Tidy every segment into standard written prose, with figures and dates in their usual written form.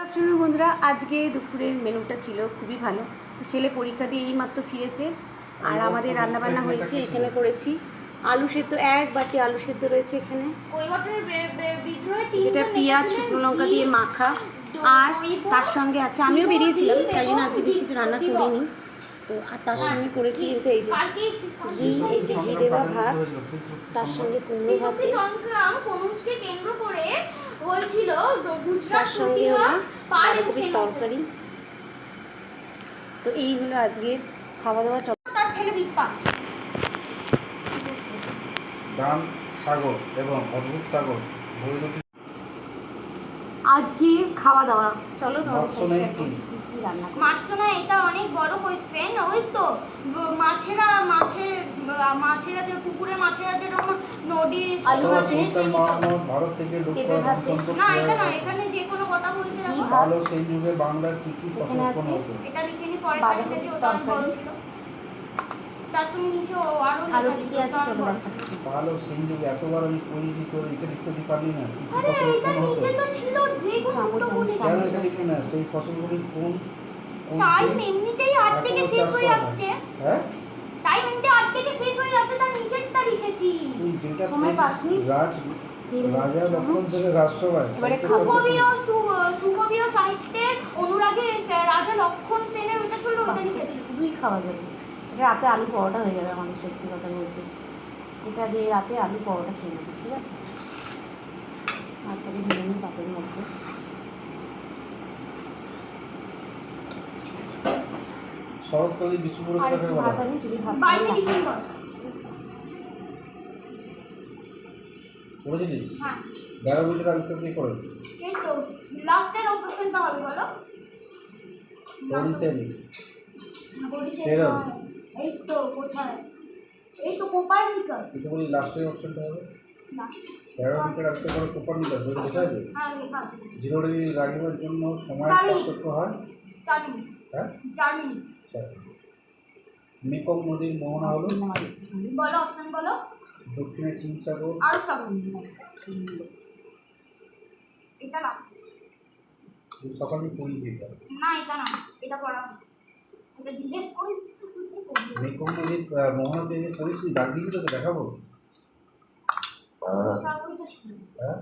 Afternoon বন্ধুরা, আজকে দুপুরের মেনুটা ছিল খুবই ভালো। তো ছেলে পরীক্ষা দিয়ে এইমাত্র ফিরেছে। আর আমাদের রান্নাবান্না হয়েছে, এখানে করেছি আলু সেদ্ধ, এক বাটি আলু সেদ্ধ রয়েছে এখানে, যেটা পেঁয়াজ শুকনো লঙ্কা দিয়ে মাখা। আর তার সঙ্গে আছে, আমিও বেরিয়েছিলাম তাই জন্য আজকে বেশ কিছু রান্না করিনি। তো আর তার সঙ্গে করেছি কিন্তু এই যে ঘি, এই যে ঘি দেওয়া ভাত, তার সঙ্গে কুমড়ো ভাতে, তার সঙ্গে হলো বাঁধাকপির তরকারি। তো এই হলো আজকে খাওয়া দাওয়া। ডান সাগর এবং অদ্ভুত সাগর আজকে খাওয়া দাওয়া, চলো তোমাদের সাথে শেয়ার করছি কি কি রান্না করি। মাছনা, এটা অনেক বড় কোয়েশ্চেন। ওই তো মাছেরা যে পুকুরে মাছেরা যেরকম নদী আলু ভাতে, ভারত থেকে না, এটা না, এখানে যে কোনো কথা বলছে না। ভালো সেই যুগে বাংলার কি কি ফসল উৎপন্ন হতো? এটা লিখে নি, পরে তারিখে যে উদাহরণ বড় ছিল তার সঙ্গে নিচে আরো কি আছে চলো দেখাচ্ছি। ভালো সেই যুগে এতবার আমি পড়িনি, তো এটা লিখতে পারলি না কি কি আরে ফসল এটা উৎপন্ন হতো? নিচে তো ছিল, চামচ কেন এটা লিখে না সেই ফসলগুলি কোন টাইম এমনিতেই আট থেকে শেষ হয়ে যাচ্ছে। হ্যাঁ, টাইম এমনিতে আট থেকে শেষ হয়ে যাচ্ছে, তার নিচেরটা লিখেছি। তুই যেটা সময় পাসনি রাজা লক্ষণ থেকে রাষ্ট্রবাদ এবারে সুকবীয় সাহিত্যের অনুরাগে রাজা লক্ষণ সেনের ওইটা ছিল, ওইটা লিখেছি। শুধুই খাওয়া যাবে। এটা রাতে আলু পরোটা হয়ে যাবে আমাদের, সত্যি কথা বলতে। এটা দিয়ে রাতে আলু পরোটা খেয়ে নেবো, ঠিক আছে? তারপরে ভেজে নিই পাতের মধ্যে। শরৎকালী বিশ্ব আর পুরস্কার একটু ভাত আনি, যদি ভাত 22 ডিসেম্বর। ঠিক আছে। করেছিলিস? হ্যাঁ, ব্যারোমিটার আবিষ্কার কে করে? এই তো লাস্টের অপারেশনটা হবে, বলো। বরিসেল বরিশাল সেরম। নয়। এই তো কোথায়, এই তো কোপারনিকাস। এটা বলি লাস্টের অপশনটা হবে না, ব্যারোমিটার আবিষ্কার করে কোপারনিকাস, বলে লেখা আছে। হ্যাঁ লেখা আছে। 0 ডিগ্রি রাখিবার জন্য সময় 4 মিনিট। পার্থক্য হয় 4 মিনিট। হ্যাঁ 4 মিনিট। মেকং নদীর মোহনা হলো বলো, অপশন বলো। দক্ষিণে চীন সাগর, আরব সাগর। এটা লাস্ট। সকালে পুরী দিকে। না, এটা না, এটা পড়া। এটা জিজ্ঞেস করি মেকং নদীর মোহনাতে পরিস্থিতি দাগ দিবি তো দেখাবো। সাগরই তো ছিল। হ্যাঁ,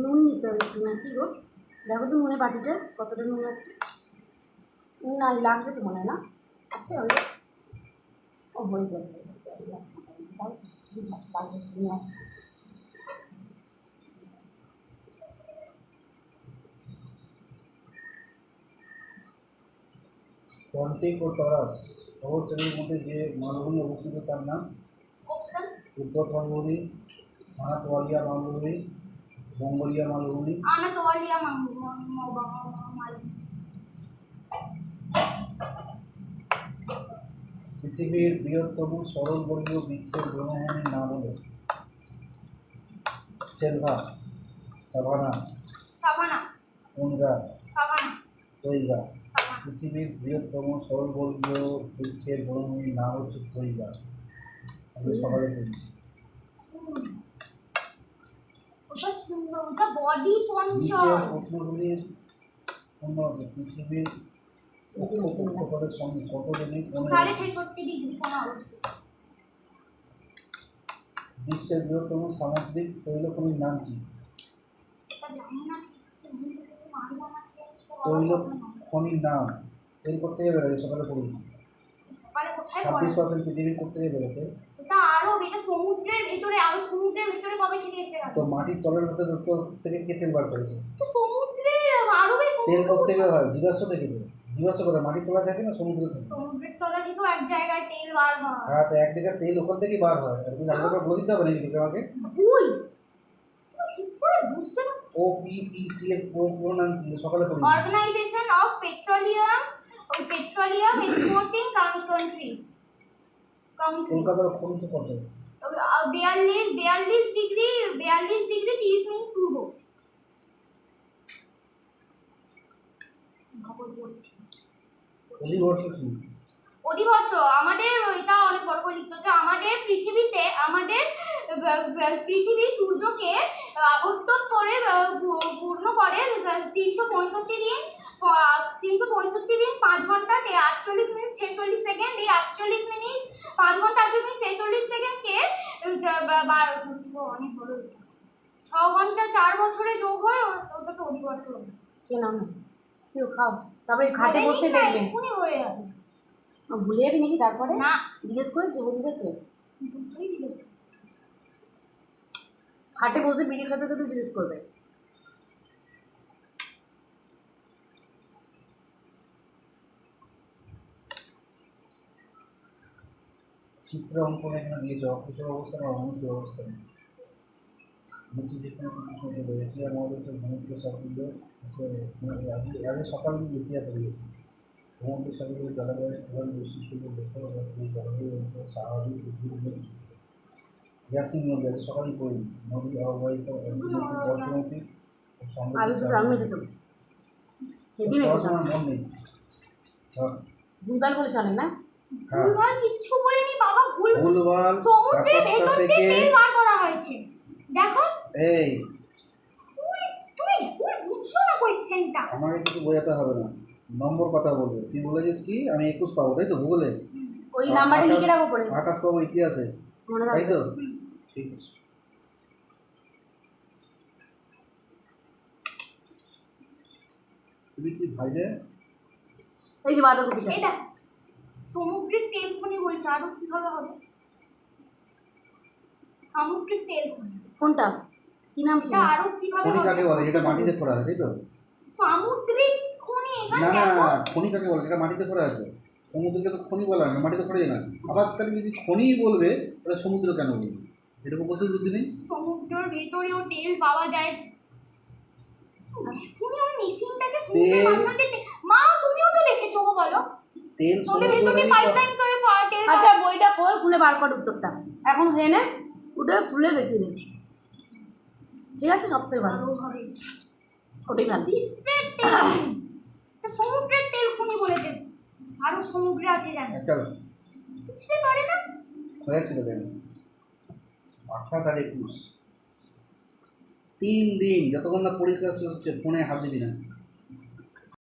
নুন নিতে হবে একটু নাকি গো? দেখো তো নুনে বাটিটা কতটা নুন আছে। না লাগবে তো মনে হয় না, আছে অল্প। ও হয়ে যাবে, নিয়ে আসি। পন্টিক ও টরাস খবর শ্রেণীর মধ্যে যে মালভূমি অবস্থিত তার নাম? অপশন উত্তর মালভূমি, আনাতোয়ালিয়া মালভূমি, মঙ্গোলিয়া মালভূমি। আনাতোলিয়া মালভূমি। পৃথিবীর বৃহত্তম সরলবর্গীয় বৃক্ষের বনভূমির নাম হলো selva, savanna, savanna. Tundra, savanna. Taiga. Savanna. পৃথিবীর বৃহত্তম সরলবর্গীয় বৃক্ষের বনভূমির নাম হচ্ছে তৈগা। আমি সকালে বলি ওটা সুন্দর, ওটা বডি পঞ্চর। নিচের প্রশ্নগুলির উন্নত পৃথিবীর কক্ষপথের সঙ্গে কত ডিগ্রি কোণে 66.5 ডিগ্রি কোণ অবস্থিত। বিশ্বের বৃহত্তম সামুদ্রিক তৈলখনির নাম কি? এটা জানি না ঠিক, মানবো না চেঞ্জ তৈল খনির নাম তৈরি করতে গেলে সকালে পড়ি সকালে কোথায় পড়ে? 26% পৃথিবীর করতে গেলে এটা আরো, এটা সমুদ্রের ভিতরে, আরো সমুদ্রের ভিতরে কবে থেকে এসে গেল? তো মাটির তলের মধ্যে থেকে কে তেল বার করেছে? তো সমুদ্রের আরো বেশি তেল থেকে হয় জীবাশ্ম থেকে। জীবাশ্ম করে মাটির তলা থাকে না সমুদ্র থেকে? সমুদ্রের তলা থেকেও এক জায়গায় তেল বার হয়। হ্যাঁ, তো এক জায়গায় তেল ওখান থেকেই বার হয়। আর তুমি আলাদা করে বলে দিতে হবে নাকি আমাকে? ভুল, তুমি ঠিক করে বুঝতে না। ওপিপিসি এর পুরো নাম কি? সকালে পড়ি organisation of petroleum exporting countries. কলকাতার খনিজ কত? 42 ডিগ্রি 30 মিনিট পূর্ব। খবর বলছি। অধিবর্ষ কি? অধিবর্ষ আমাদের এটা অনেক বড় করে লিখতে হচ্ছে আমাদের পৃথিবীতে আমাদের পৃথিবী সূর্যকে আবর্তন করে পূর্ণ করে 365 দিন 365 দিন 5 ঘন্টা 48 মিনিট 46 সেকেন্ড। এই 48 মিনিট 5 ঘন্টা 48 মিনিট 46 সেকেন্ডকে অনেক বড় 6 ঘন্টা 4 বছরে যোগ হয় ওটাকে অধিবর্ষ হবে। কে নাম কেউ খাও, তারপরে খাটে বসে দেখবে এক্ষুনি হয়ে যাবে। ভুলে যাবি নাকি তারপরে? না, জিজ্ঞেস করেছি বন্ধুদেরকে, দুটোই দিয়েছে। খাটে বসে বিড়ি খেতে খেতে জিজ্ঞেস করবে। চিত্র অঙ্কন এখানে দিয়েছে অকুশল অবস্থা বা অনুকূল অবস্থা নিচে যেখানে কিছু দেবে এশিয়া মহাদেশের সমুদ্র সাগরীয় আগে সকাল এশিয়াতে দিয়েছে সমুদ্র সাগরীয় জলবায়ুর প্রধান বৈশিষ্ট্যগুলো দেখতে হবে এই জলবায়ু অঞ্চলে স্বাভাবিক উদ্ভিদ গ্যাসিং নদী আছে সকালেই পড়িনি নদী অববাহিত বর্তমানে আলু শুধু আমি মেখেছো, হেভি মেখেছো, মন নেই ভুলভাল বলেছে অনেক না? ভুলভাল কিচ্ছু বলিনি বাবা, ভুলভাল সমুদ্রের ভেতর দিয়ে তেল বার করা হয়েছে। দেখো এই তুমি ভুল বুঝছো না কোশ্চেনটা। আমাকে কিছু বোঝাতে হবে না, নম্বর কথা বলবে। তুই বলেছিস কি আমি 21 পাবো তাই তো ভূগোলে? ওই নাম্বারটা লিখে রাখো পরে, 28 পাবো ইতিহাসে মনে তাই রাখবে। তো? ঠিক আছে। তুমি কি ভাইলে এই যে বাঁধাকপিটা, এটা সমুদ্রের তেল খনি বলছে, আরো কিভাবে হবে? সামুদ্রিক তেল খনি কোনটা কি নাম ছিল? এটা আরো কিভাবে খনি হবে? কাকে বলে? যেটা মাটিতে খোঁড়া হয় তাই তো? সামুদ্রিক খনি এখানে না না দেখো খনি কাকে বলে? যেটা মাটিতে খোঁড়া আছে। সমুদ্রকে তো খনি বলা হয় না, মাটিতে খোঁড়ে না। আবার তাহলে যদি খনিই বলবে তাহলে সমুদ্র কেন বলবে? এটুকু বসে বুদ্ধি নেই। সমুদ্রের ভেতরেও তেল পাওয়া যায়। তুমি ওই মেশিনটাকে সমুদ্রের তেল- মাঝখান দিয়ে মা তুমিও তো দেখেছো গো, বলো তেল সমুদ্রের ভেতর দিয়ে সমুদ্রেই পাইপলাইন করে তেল আচ্ছা বইটা খোল, খুলে বার কর উত্তরটা এখন হয়ে নে, উঠে খুলে দেখিয়ে দিচ্ছি, ঠিক আছে? সব থেকে ভালো পারো হবে। ওটাই ভালো। বিশ্বের তেল খনি তো সমুদ্রের তেল খনি বলেছে, আরো সমুদ্রে আছে জানো, চল বুঝতে পারে না। হয়েছিল কেন 28 আর 21 3 দিন যতক্ষণ না পরীক্ষা হচ্ছে ফোনে হাত দিবি না।